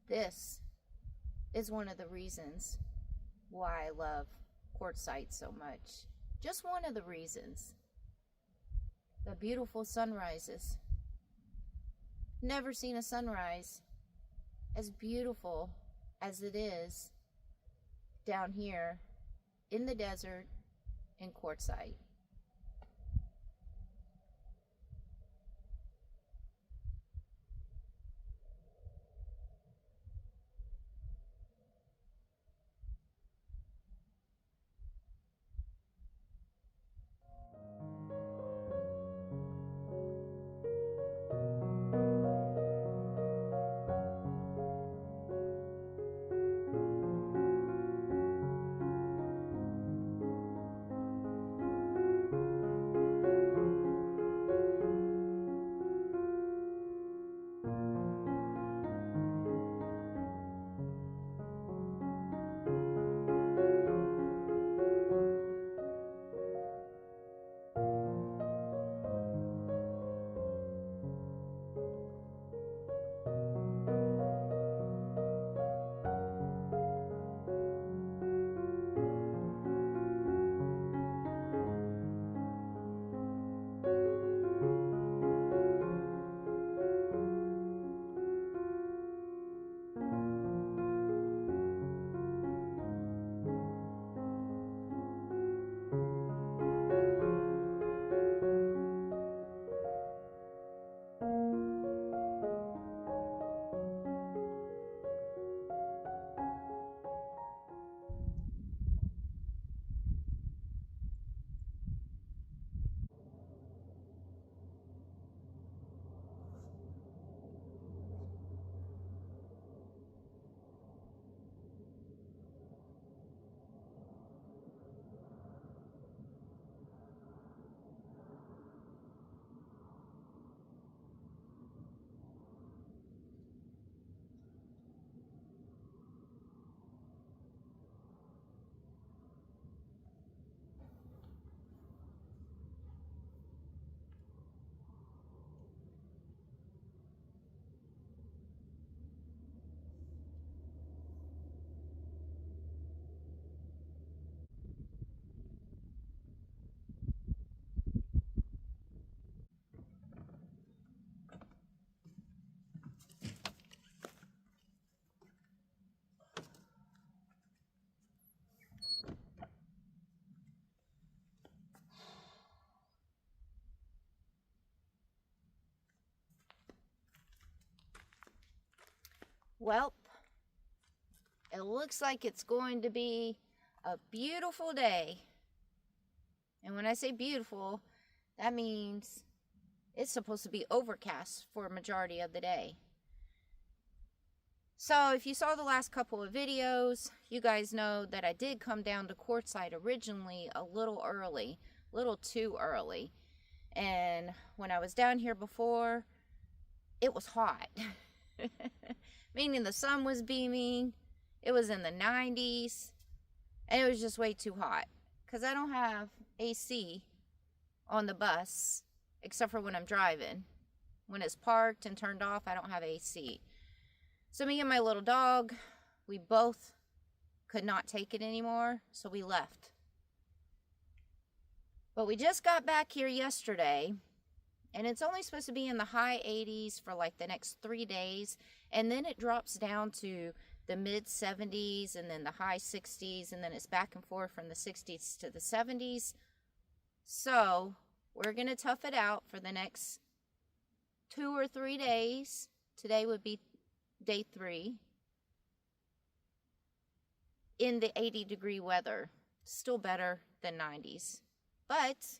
This is one of the reasons why I love Quartzsite so much. Just one of the reasons. The beautiful sunrises. Never seen a sunrise as beautiful as it is down here in the desert in Quartzsite. Well, it looks like it's going to be a beautiful day. And when I say beautiful, that means it's supposed to be overcast for a majority of the day. So if you saw the last couple of videos, you guys know that I did come down to Quartzsite originally a little early, a little too early. And when I was down here before, it was hot. Meaning the sun was beaming, it was in the 90s, and it was just way too hot. Because I don't have AC on the bus, except for when I'm driving. When it's parked and turned off, I don't have AC. So me and my little dog, we both could not take it anymore, so we left. But we just got back here yesterday, and it's only supposed to be in the high 80s for like the next 3 days, and then it drops down to the mid 70s and then the high 60s, and then it's back and forth from the 60s to the 70s. So we're going to tough it out for the next 2 or 3 days. Today would be day 3 in the 80-degree weather. Still better than 90s. But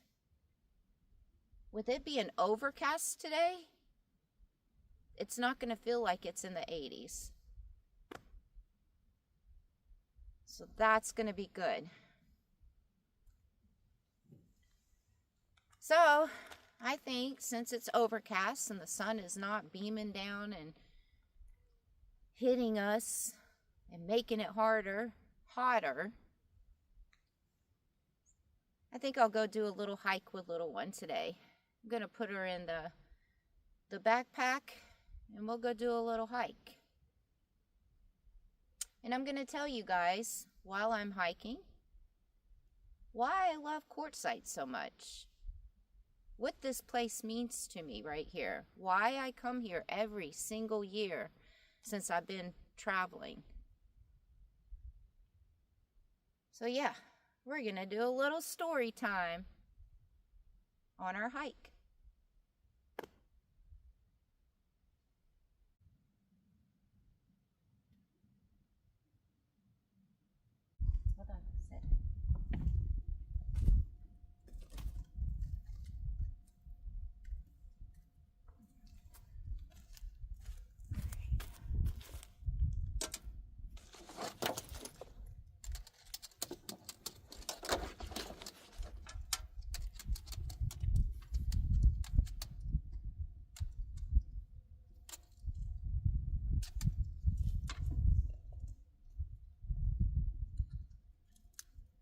with it being overcast today, it's not going to feel like it's in the 80s. So that's going to be good. So I think since it's overcast and the sun is not beaming down and hitting us and making it hotter, I think I'll go do a little hike with little one today. I'm going to put her in the backpack and we'll go do a little hike. And I'm going to tell you guys, while I'm hiking, why I love Quartzsite so much. What this place means to me right here. Why I come here every single year since I've been traveling. So yeah, we're going to do a little story time on our hike. Hold on, sit.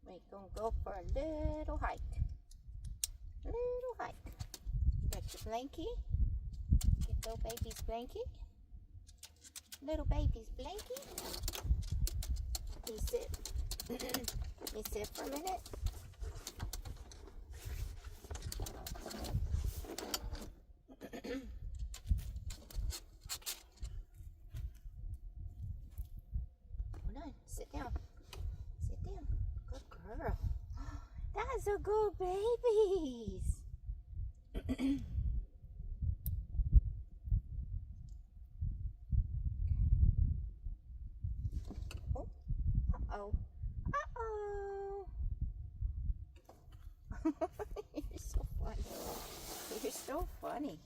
We're gonna go for a little hike. Little hike. You got your blankie. Get little baby's blankie. Little baby's blankie. You sit. You sit for a minute. Hold on. Sit down. Sit down. Good girl. That's a good babies. Oh. Uh-oh. Uh-oh. You're so funny. You're so funny.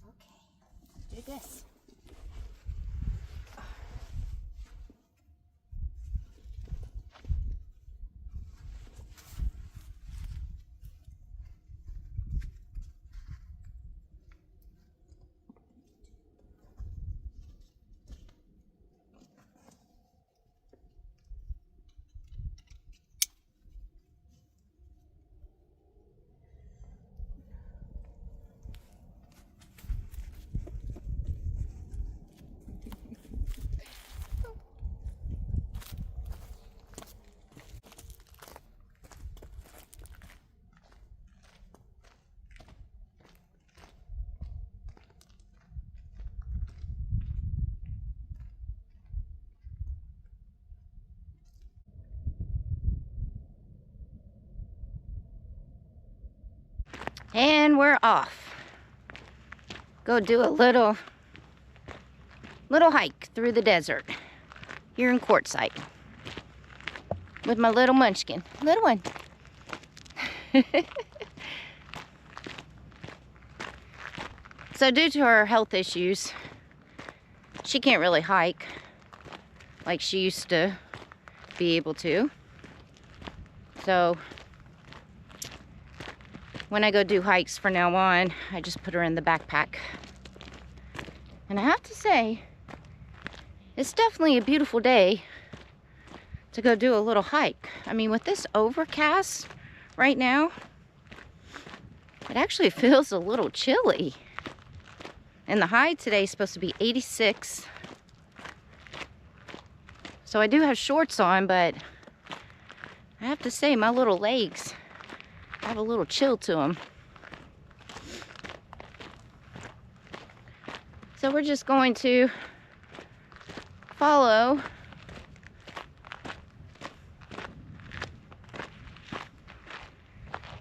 Okay. Do this. And we're off. Go do a little hike through the desert here in Quartzsite with my little munchkin. Little one. So due to her health issues, she can't really hike like she used to be able to. So when I go do hikes from now on, I just put her in the backpack. And I have to say, it's definitely a beautiful day to go do a little hike. I mean, with this overcast right now, it actually feels a little chilly. And the high today is supposed to be 86. So I do have shorts on, but I have to say my little legs have a little chill to them. So we're just going to follow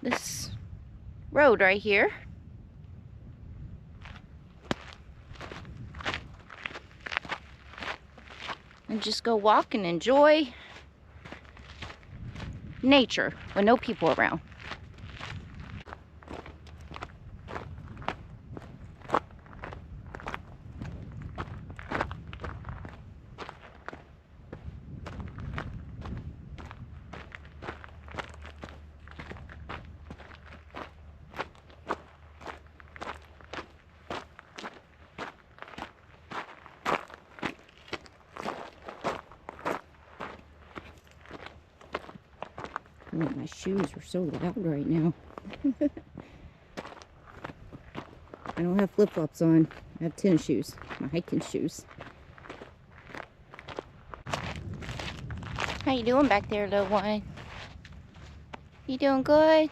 this road right here. And just go walk and enjoy nature with no people around. Oh, my shoes are so loud right now. I don't have flip-flops on. I have tennis shoes, my hiking shoes. How you doing back there, little one? You doing good?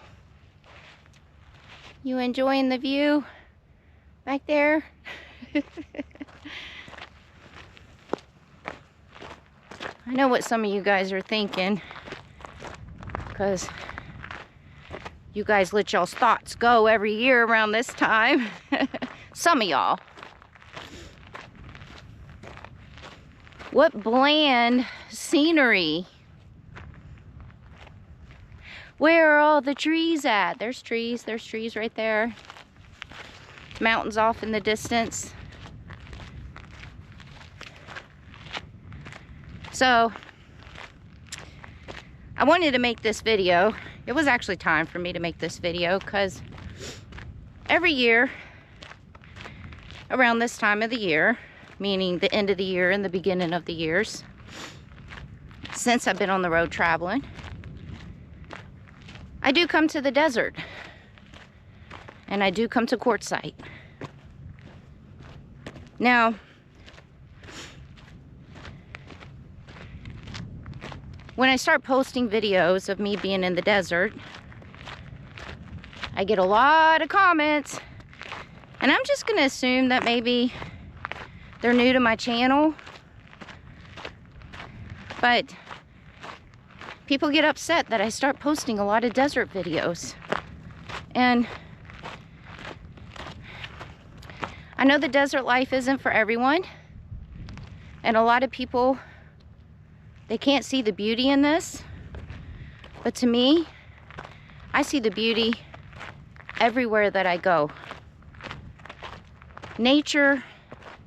You enjoying the view back there? I know what some of you guys are thinking, because you guys let y'all's thoughts go every year around this time. Some of y'all. What bland scenery. Where are all the trees at? There's trees right there. Mountains off in the distance. So, I wanted to make this video. It was actually time for me to make this video because every year, around this time of the year, meaning the end of the year and the beginning of the years, since I've been on the road traveling, I do come to the desert. And I do come to Quartzsite. Now, when I start posting videos of me being in the desert, I get a lot of comments, and I'm just gonna assume that maybe they're new to my channel, but people get upset that I start posting a lot of desert videos. And I know the desert life isn't for everyone, and a lot of people, they can't see the beauty in this, but to me, I see the beauty everywhere that I go. Nature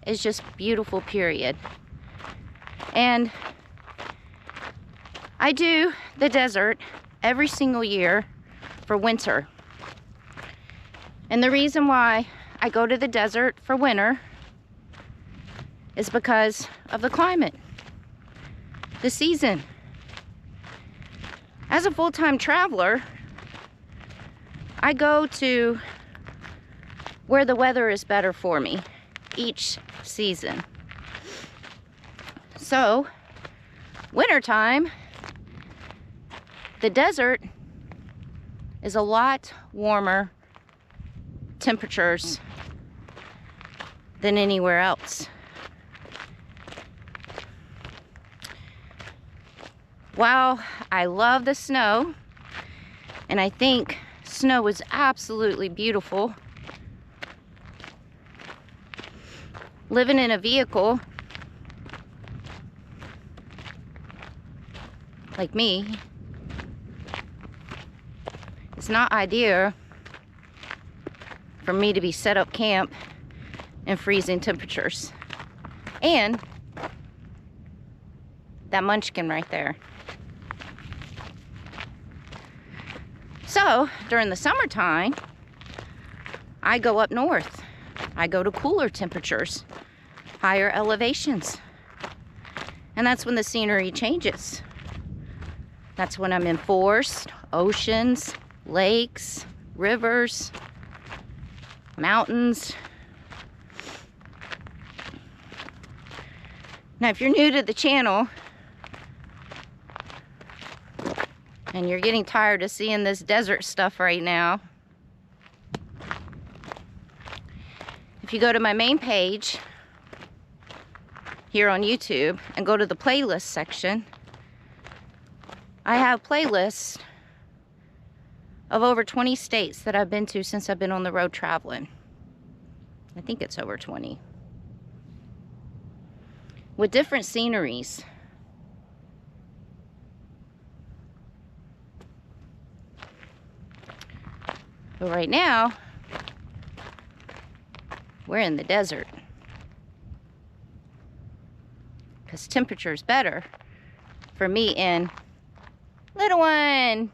is just beautiful, period. And I do the desert every single year for winter. And the reason why I go to the desert for winter is because of the climate, the season. As a full-time traveler, I go to where the weather is better for me each season. So, wintertime, the desert is a lot warmer temperatures than anywhere else. While I love the snow, and I think snow is absolutely beautiful, living in a vehicle like me, it's not ideal for me to be set up camp in freezing temperatures. And that munchkin right there. So, during the summertime, I go up north. I go to cooler temperatures, higher elevations. And that's when the scenery changes. That's when I'm in forests, oceans, lakes, rivers, mountains. Now, if you're new to the channel and you're getting tired of seeing this desert stuff right now, if you go to my main page here on YouTube and go to the playlist section, I have playlists of over 20 states that I've been to since I've been on the road traveling. I think it's over 20. With different sceneries. But right now, we're in the desert. Because temperature is better for me and little one.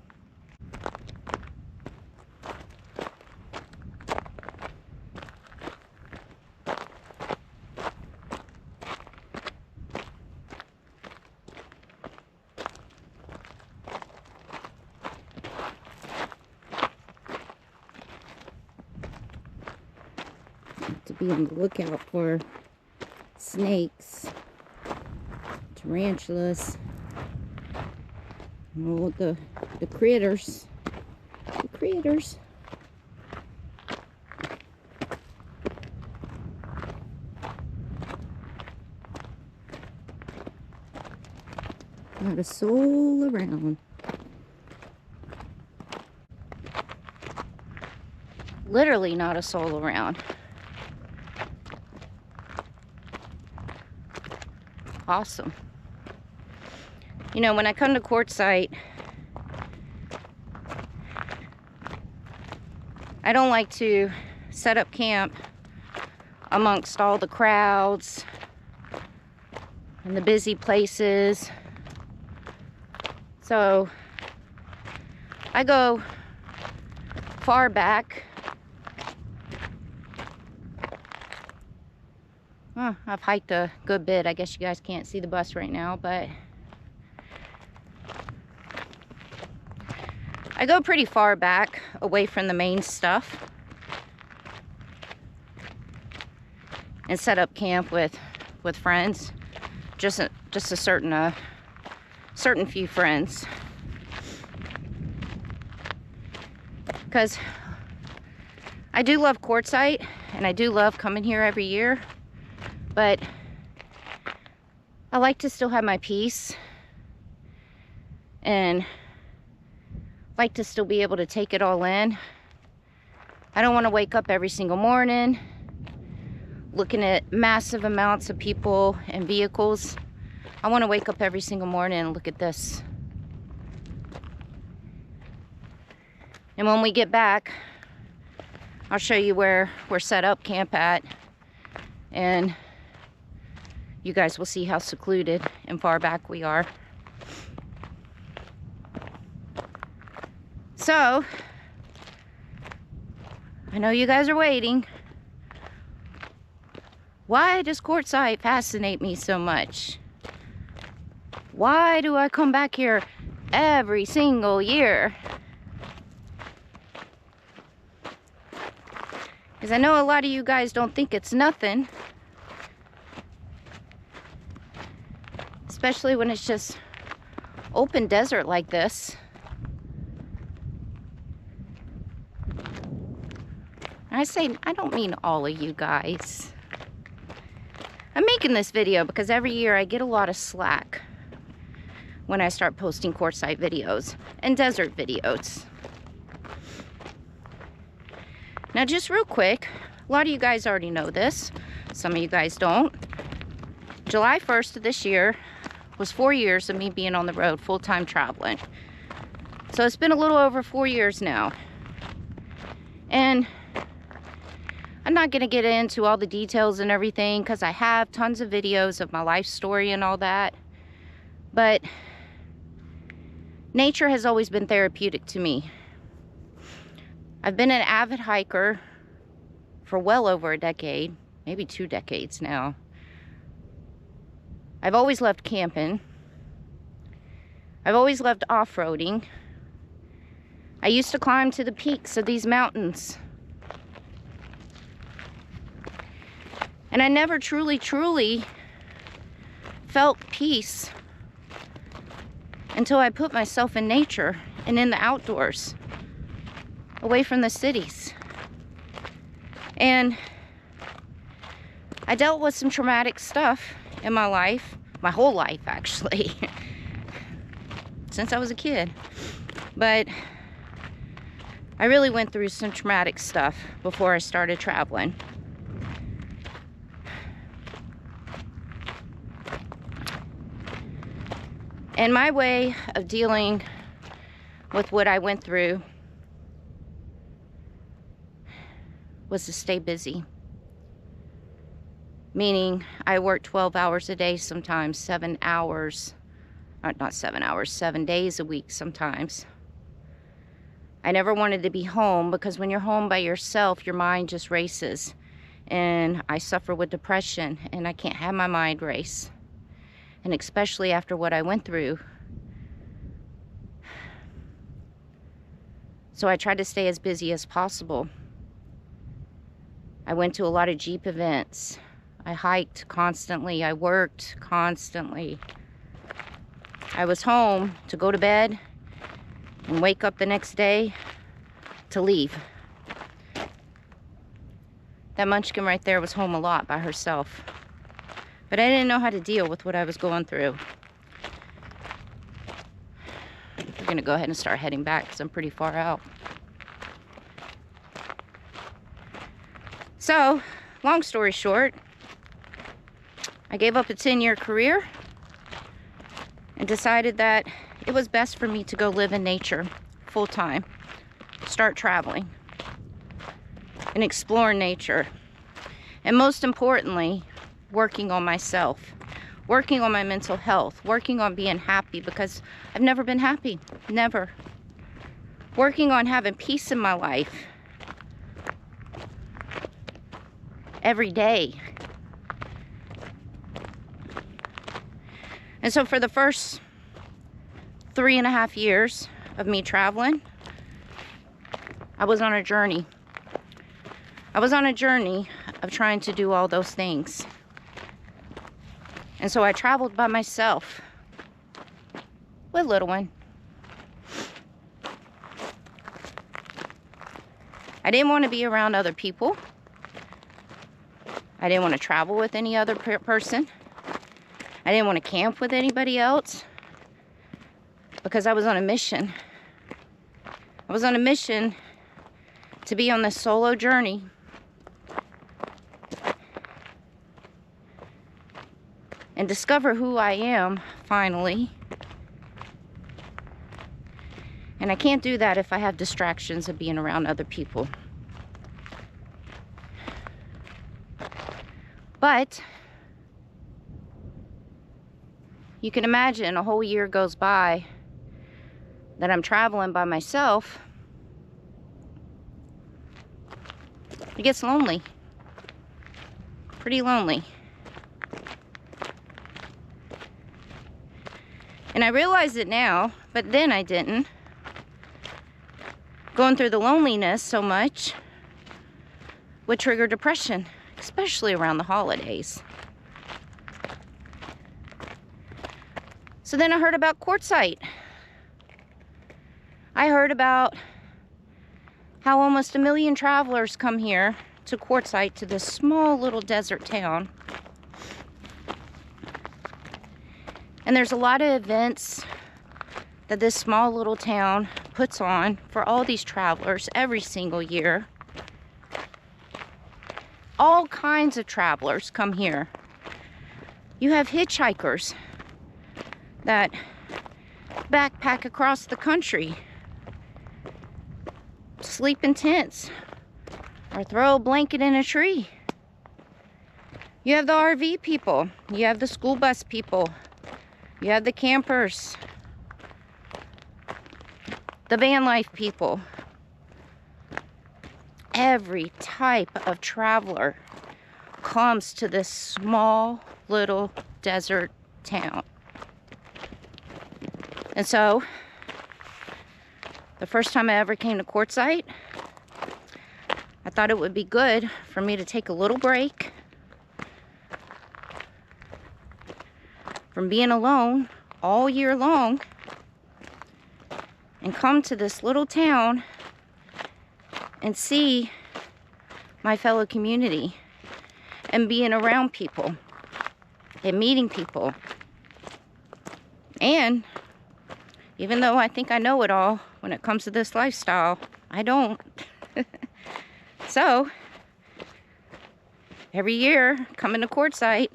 To be on the lookout for snakes, tarantulas, Oh, the critters. The critters. Not a soul around. Literally not a soul around. Awesome. You know, when I come to Quartzsite, I don't like to set up camp amongst all the crowds and the busy places. So I go far back. I've hiked a good bit. I guess you guys can't see the bus right now, but I go pretty far back away from the main stuff and set up camp with friends. Just a certain few friends, because I do love Quartzsite and I do love coming here every year, but I like to still have my peace and like to still be able to take it all in. I don't want to wake up every single morning looking at massive amounts of people and vehicles. I want to wake up every single morning and look at this. And when we get back, I'll show you where we're set up camp at, and you guys will see how secluded and far back we are. So, I know you guys are waiting. Why does Quartzsite fascinate me so much? Why do I come back here every single year? Because I know a lot of you guys don't think it's nothing. Especially when it's just open desert like this. I say, I don't mean all of you guys. I'm making this video because every year I get a lot of slack when I start posting Quartzsite videos and desert videos. Now, just real quick, a lot of you guys already know this. Some of you guys don't. July 1st of this year was 4 years of me being on the road full-time traveling. So it's been a little over 4 years now. And I'm not going to get into all the details and everything because I have tons of videos of my life story and all that. But nature has always been therapeutic to me. I've been an avid hiker for well over a decade, maybe 2 decades now. I've always loved camping. I've always loved off-roading. I used to climb to the peaks of these mountains. And I never truly felt peace until I put myself in nature and in the outdoors, away from the cities. And I dealt with some traumatic stuff in my life, my whole life actually, since I was a kid. But I really went through some traumatic stuff before I started traveling. And my way of dealing with what I went through was to stay busy. Meaning I worked 12 hours a day sometimes, 7 hours, not 7 hours, 7 days a week sometimes. I never wanted to be home because when you're home by yourself, your mind just races. And I suffer with depression and I can't have my mind race. And especially after what I went through. So I tried to stay as busy as possible. I went to a lot of Jeep events. I hiked constantly. I worked constantly. I was home to go to bed and wake up the next day to leave. That munchkin right there was home a lot by herself. But I didn't know how to deal with what I was going through. We're gonna go ahead and start heading back because I'm pretty far out. So, long story short, I gave up a 10-year career and decided that it was best for me to go live in nature full-time, start traveling and explore nature, and most importantly, working on myself, working on my mental health, working on being happy, because I've never been happy, never. Working on having peace in my life every day. And so for the first 3.5 years of me traveling, I was on a journey. I was on a journey of trying to do all those things. And so I traveled by myself with little one. I didn't want to be around other people. I didn't want to travel with any other person. I didn't want to camp with anybody else because I was on a mission. I was on a mission to be on this solo journey and discover who I am, finally. And I can't do that if I have distractions of being around other people. But you can imagine a whole year goes by that I'm traveling by myself. It gets lonely. Pretty lonely. And I realize it now, but then I didn't. Going through the loneliness so much would trigger depression, especially around the holidays. So then I heard about Quartzsite. I heard about how almost 1 million travelers come here to Quartzsite, to this small little desert town. And there's a lot of events that this small little town puts on for all these travelers every single year. All kinds of travelers come here. You have hitchhikers that backpack across the country, sleep in tents, or throw a blanket in a tree. You have the RV people, you have the school bus people, you have the campers, the van life people. Every type of traveler comes to this small little desert town. And so, the first time I ever came to Quartzsite, I thought it would be good for me to take a little break from being alone all year long and come to this little town and see my fellow community and being around people and meeting people. And even though I think I know it all when it comes to this lifestyle, I don't. So, every year coming to Quartzsite,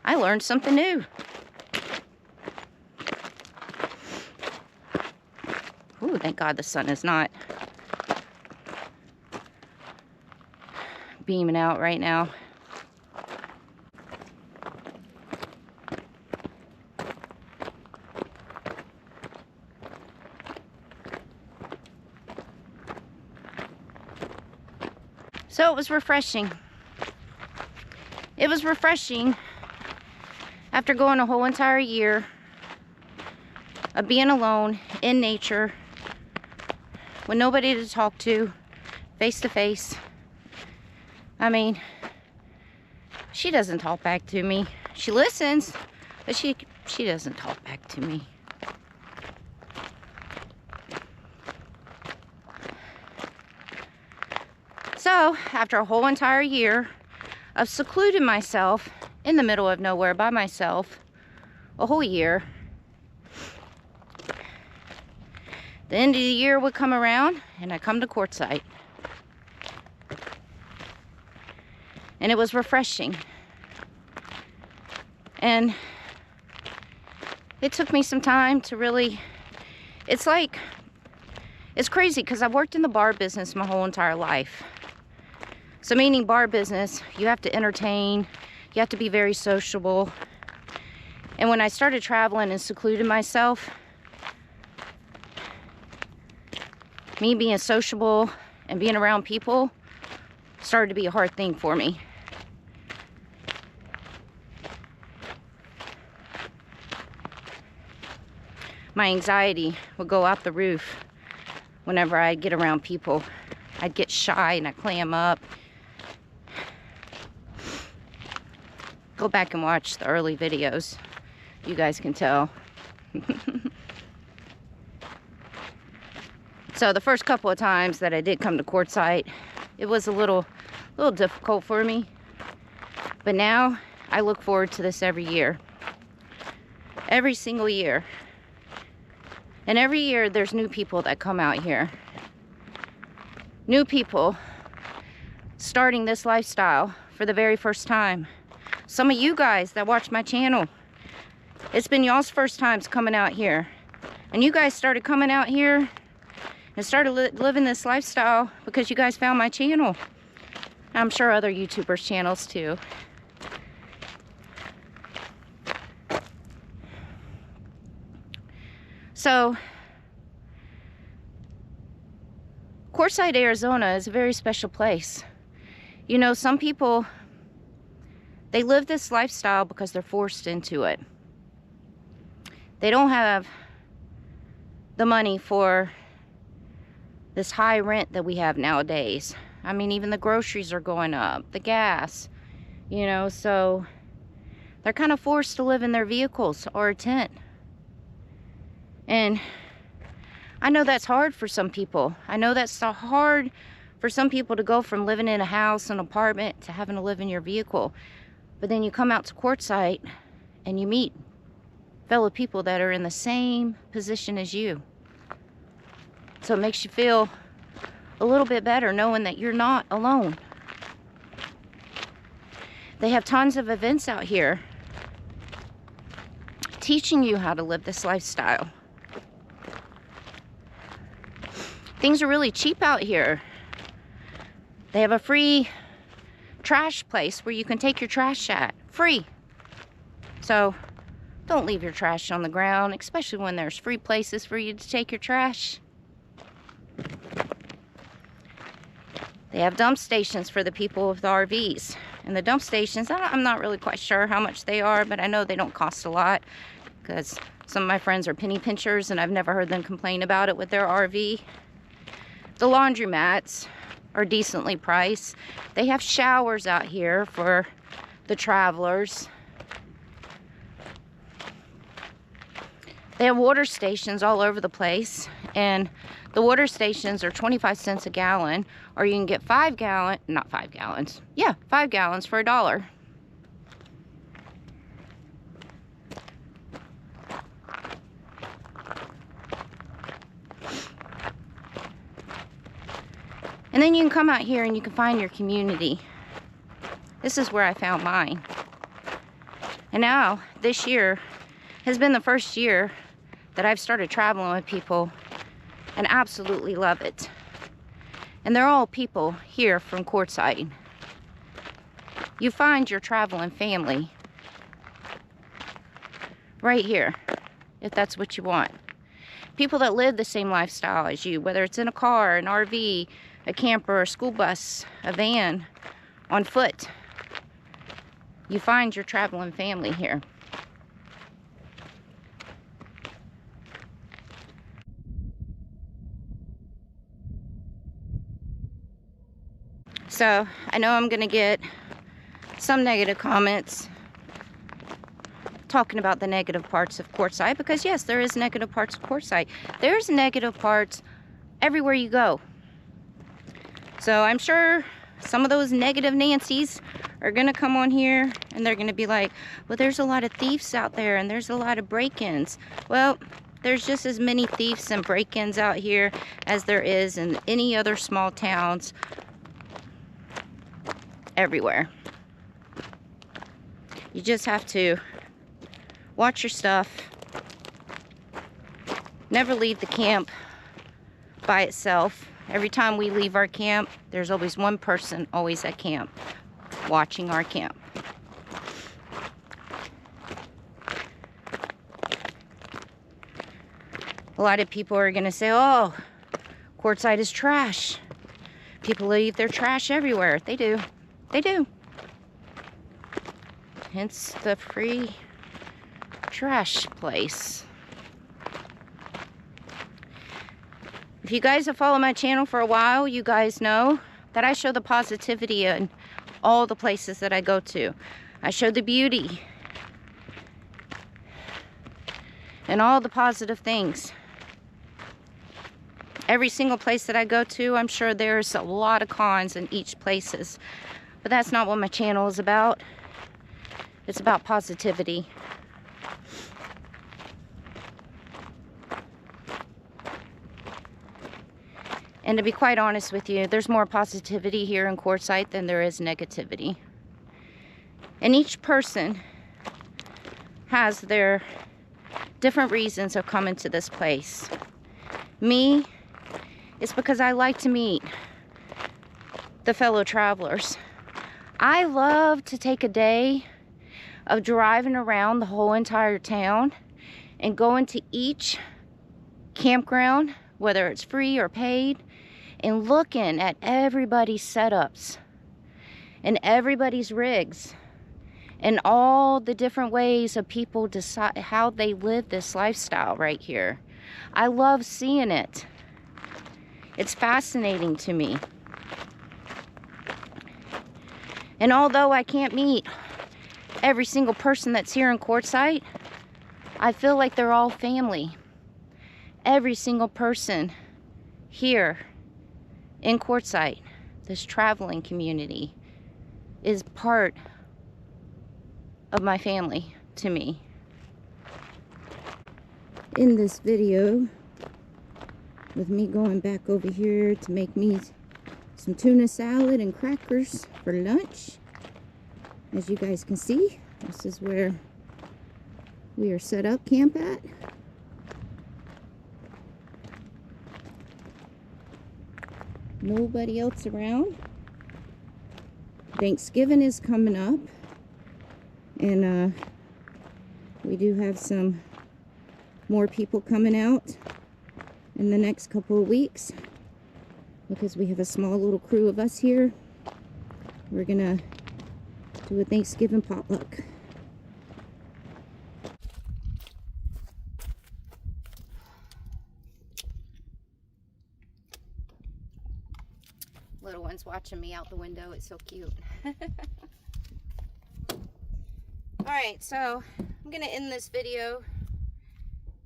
I learned something new. Ooh, thank God the sun is not beaming out right now. So it was refreshing. It was refreshing after going a whole entire year of being alone in nature with nobody to talk to, face to face. I mean, she doesn't talk back to me. She listens, but she doesn't talk back to me. So after a whole entire year of secluding myself in the middle of nowhere by myself, a whole year, the end of the year would come around and I come to Quartzsite. And it was refreshing. And it took me some time to really, it's crazy because I've worked in the bar business my whole entire life. So meaning bar business, you have to entertain, you have to be very sociable. And when I started traveling and secluding myself, me being sociable and being around people started to be a hard thing for me. My anxiety would go out the roof whenever I'd get around people. I'd get shy and I'd clam up. Go back and watch the early videos. You guys can tell. So the first couple of times that I did come to Quartzsite, it was a little difficult for me. But now I look forward to this every year. Every single year. And every year there's new people that come out here. New people starting this lifestyle for the very first time. Some of you guys that watch my channel, it's been y'all's first times coming out here. And you guys started coming out here and started living this lifestyle because you guys found my channel. I'm sure other YouTubers' channels too. So, Quartzsite, Arizona is a very special place. You know, some people, they live this lifestyle because they're forced into it. They don't have the money for this high rent that we have nowadays. I mean, even the groceries are going up, the gas, you know, so they're kind of forced to live in their vehicles or a tent. And I know that's hard for some people. I know that's hard for some people to go from living in a house, an apartment, to having to live in your vehicle. But then you come out to Quartzsite and you meet fellow people that are in the same position as you. So it makes you feel a little bit better knowing that you're not alone. They have tons of events out here teaching you how to live this lifestyle. Things are really cheap out here. They have a free trash place where you can take your trash at. Free. So don't leave your trash on the ground, especially when there's free places for you to take your trash. They have dump stations for the people with the RVs. And the dump stations, I'm not really quite sure how much they are, but I know they don't cost a lot because some of my friends are penny pinchers and I've never heard them complain about it with their RV. The laundromats are decently priced. They have showers out here for the travelers. They have water stations all over the place, and the water stations are 25 cents a gallon, or you can get 5 gallons for $1. And then you can come out here and you can find your community. This is where I found mine. And now, this year has been the first year that I've started traveling with people and absolutely love it. And they're all people here from Quartzsite. You find your traveling family right here, if that's what you want. People that live the same lifestyle as you, whether it's in a car, an RV, a camper, a school bus, a van, on foot. You find your traveling family here. So, I know I'm going to get some negative comments talking about the negative parts of Quartzsite, because yes, there is negative parts of Quartzsite. There's negative parts everywhere you go. So I'm sure some of those negative Nancys are gonna come on here and they're gonna be like, well, there's a lot of thieves out there and there's a lot of break-ins. Well, there's just as many thieves and break-ins out here as there is in any other small towns everywhere. You just have to watch your stuff. Never leave the camp by itself. Every time we leave our camp, there's always one person always at camp watching our camp. A lot of people are gonna say, oh, Quartzsite is trash. People leave their trash everywhere. They do. They do. Hence the free trash place. If you guys have followed my channel for a while, you guys know that I show the positivity in all the places that I go to. I show the beauty and all the positive things. Every single place that I go to, I'm sure there's a lot of cons in each places. But that's not what my channel is about. It's about positivity. And to be quite honest with you, there's more positivity here in Quartzsite than there is negativity. And each person has their different reasons of coming to this place. Me, it's because I like to meet the fellow travelers. I love to take a day of driving around the whole entire town and going to each campground, whether it's free or paid, and looking at everybody's setups and everybody's rigs and all the different ways of people decide how they live this lifestyle right here. I love seeing it. It's fascinating to me. And although I can't meet every single person that's here in Quartzsite, I feel like they're all family. Every single person here in Quartzsite, this traveling community, is part of my family to me. In this video, with me going back over here to make me some tuna salad and crackers for lunch, as you guys can see, this is where we are set up camp at. Nobody else around. Thanksgiving is coming up, and we do have some more people coming out in the next couple of weeks because we have a small little crew of us here. We're gonna do a Thanksgiving potluck. Little one's watching me out the window. It's so cute. Alright, so I'm going to end this video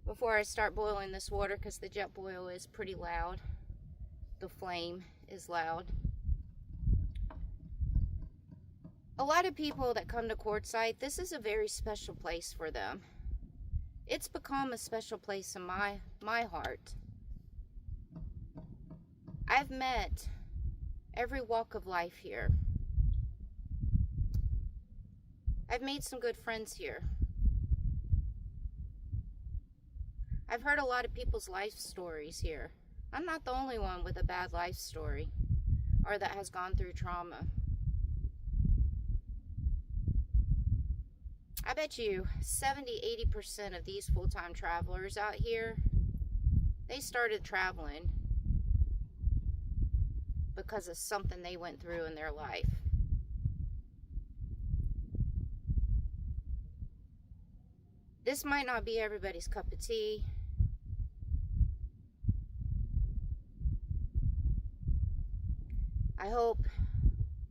before I start boiling this water because the jet boil is pretty loud. The flame is loud. A lot of people that come to Quartzsite, this is a very special place for them. It's become a special place in my heart. I've met every walk of life here. I've made some good friends here. I've heard a lot of people's life stories here. I'm not the only one with a bad life story or that has gone through trauma. I bet you 70-80% of these full-time travelers out here, they started traveling because of something they went through in their life. This might not be everybody's cup of tea. I hope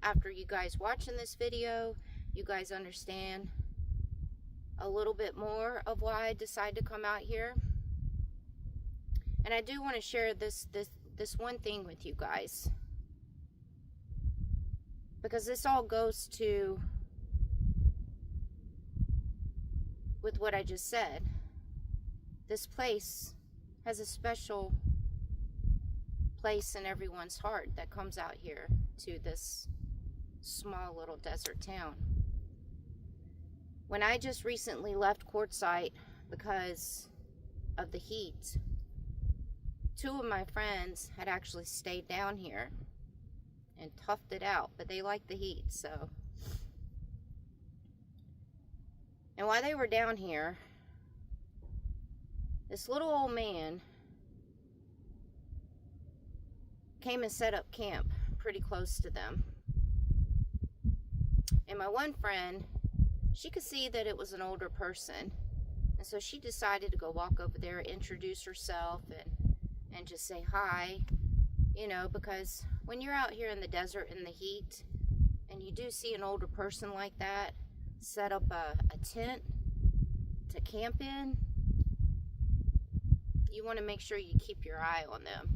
after you guys watching this video, you guys understand a little bit more of why I decided to come out here. And I do want to share this one thing with you guys. because this all goes to with what I just said. This place has a special place in everyone's heart that comes out here to this small little desert town. When I just recently left Quartzsite because of the heat, two of my friends had actually stayed down here and toughed it out, but they like the heat, so. And while they were down here, this little old man came and set up camp pretty close to them. And my one friend, she could see that it was an older person, and so she decided to go walk over there, introduce herself, and just say hi, you know, because when you're out here in the desert in the heat and you do see an older person like that set up a tent to camp in, you want to make sure you keep your eye on them.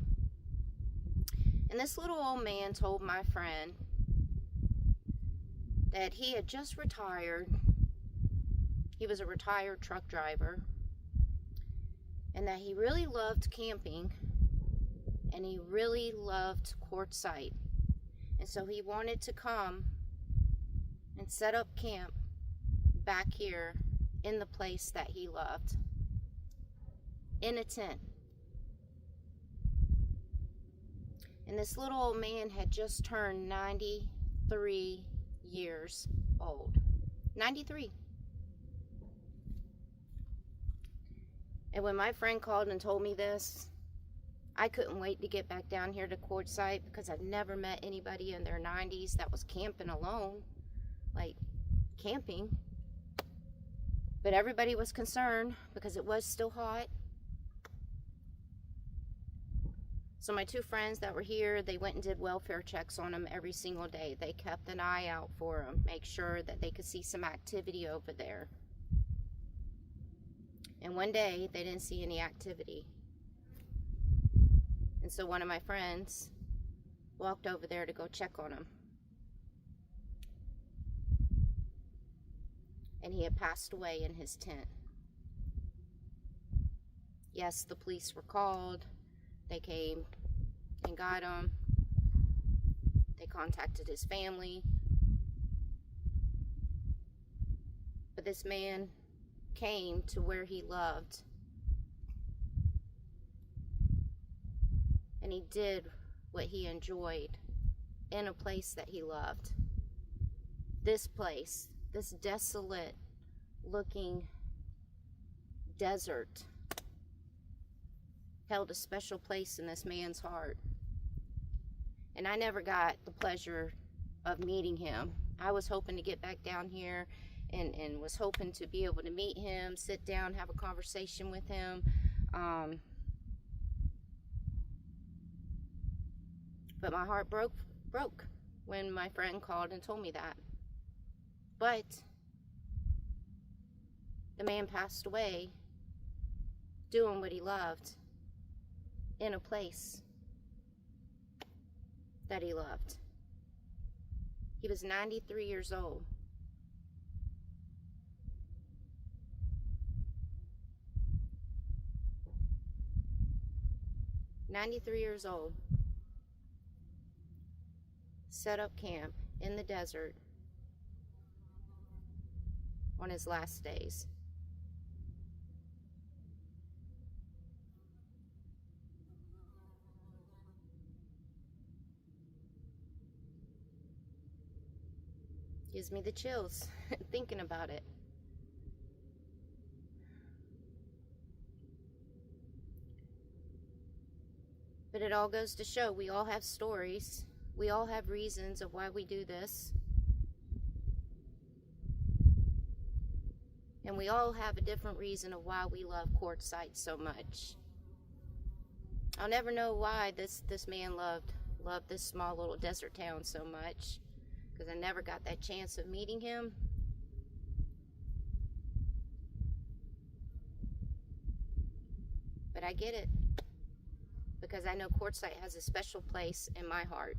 And this little old man told my friend that he had just retired. He was a retired truck driver, and that he really loved camping, and he really loved Quartzsite. And so he wanted to come and set up camp back here in the place that he loved, in a tent. And this little old man had just turned 93 years old. 93. And when my friend called and told me this, I couldn't wait to get back down here to Quartzsite, because I've never met anybody in their 90s that was camping alone, like camping. But everybody was concerned because it was still hot. So my two friends that were here, they went and did welfare checks on them every single day. They kept an eye out for them, make sure that they could see some activity over there. And one day, they didn't see any activity. And so one of my friends walked over there to go check on him. And he had passed away in his tent. Yes, the police were called. They came and got him. They contacted his family. But this man came to where he loved. And he did what he enjoyed in a place that he loved. This place, this desolate looking desert, held a special place in this man's heart. And I never got the pleasure of meeting him. I was hoping to get back down here and was hoping to be able to meet him, sit down, have a conversation with him. But my heart broke when my friend called and told me that. But the man passed away doing what he loved in a place that he loved. He was 93 years old. Set up camp in the desert on his last days. Gives me the chills thinking about it. But it all goes to show we all have stories. We all have reasons of why we do this. And we all have a different reason of why we love Quartzsite so much. I'll never know why this man loved this small little desert town so much, because I never got that chance of meeting him. But I get it, because I know Quartzsite has a special place in my heart.